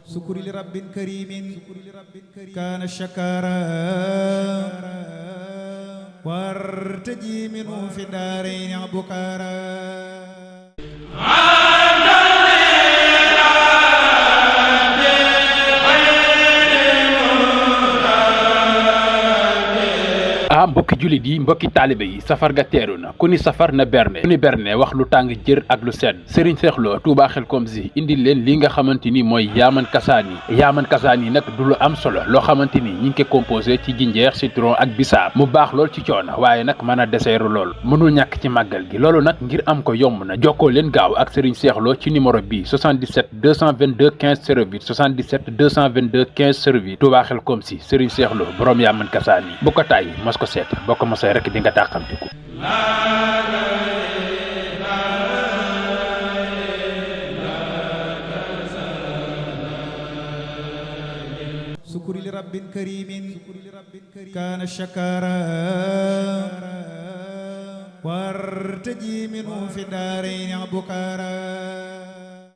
سكري لرب كريم كان شكارا وارتجي منه في الدارين بكارا mbokki jullit yi mbokki taalibe yi safar ga teeru na ku ni safar na berne ku ni berne wax lu tàng jër ak lu sedd sëriñ Seex Lo Touba Xelkom si indi leen li nga xamante ni mooy yaaman kasaan yi nag du lu am solo loo xamante ni ñi ngi ko composé ci jinjeer citron ak bisaab mu baax lool ci coono waaye nag mën a deseeru lool mënul ñàkk ci màggal gi loolu nag ngir am ko yomb na jokkoo leen gaaw ak sëriñ Seex Lo ci numéro bi 77 222 15 08 77 222 15 08 Touba Xelkom si sëriñ Seex Lo borom yaaman kasaan yi bu ko tàyyi mos ko seet boo ko mosee rek di nga tàqamtiku سكري لرب كريم كان شكارا وارتجي منه في الدارين بكارا